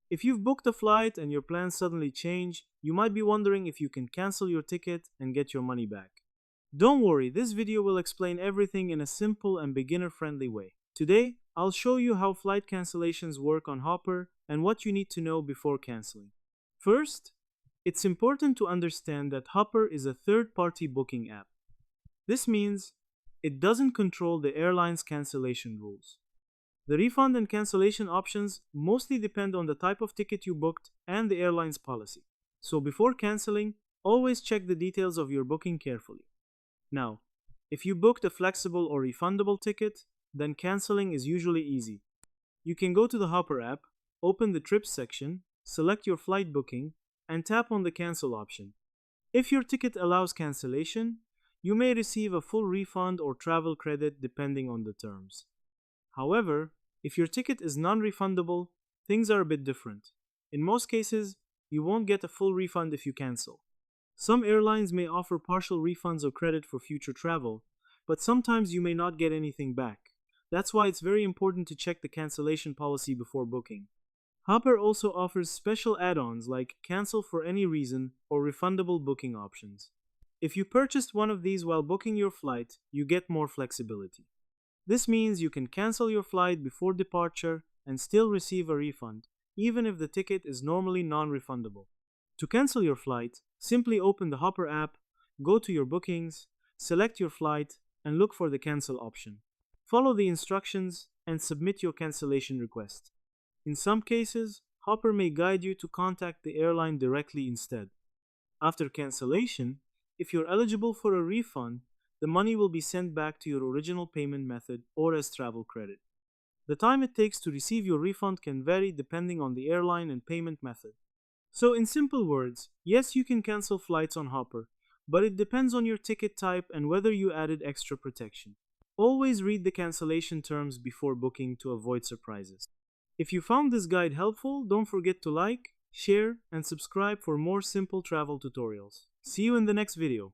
If you've booked a flight and your plans suddenly change, you might be wondering if you can cancel your ticket and get your money back. Don't worry, this video will explain everything in a simple and beginner-friendly way. Today, I'll show you how flight cancellations work on Hopper and what you need to know before canceling. First, it's important to understand that Hopper is a third-party booking app. This means it doesn't control the airline's cancellation rules. The refund and cancellation options mostly depend on the type of ticket you booked and the airline's policy. So before canceling, always check the details of your booking carefully. Now, if you booked a flexible or refundable ticket, then canceling is usually easy. You can go to the Hopper app, open the Trips section, select your flight booking, and tap on the Cancel option. If your ticket allows cancellation, you may receive a full refund or travel credit depending on the terms. However, if your ticket is non-refundable, things are a bit different. In most cases, you won't get a full refund if you cancel. Some airlines may offer partial refunds or credit for future travel, but sometimes you may not get anything back. That's why it's very important to check the cancellation policy before booking. Hopper also offers special add-ons like cancel for any reason or refundable booking options. If you purchased one of these while booking your flight, you get more flexibility. This means you can cancel your flight before departure and still receive a refund, even if the ticket is normally non-refundable. To cancel your flight, simply open the Hopper app, go to your bookings, select your flight, and look for the cancel option. Follow the instructions and submit your cancellation request. In some cases, Hopper may guide you to contact the airline directly instead. After cancellation, if you're eligible for a refund, the money will be sent back to your original payment method or as travel credit. The time it takes to receive your refund can vary depending on the airline and payment method. So in simple words, yes, you can cancel flights on Hopper, but it depends on your ticket type and whether you added extra protection. Always read the cancellation terms before booking to avoid surprises. If you found this guide helpful, don't forget to like, share, and subscribe for more simple travel tutorials. See you in the next video.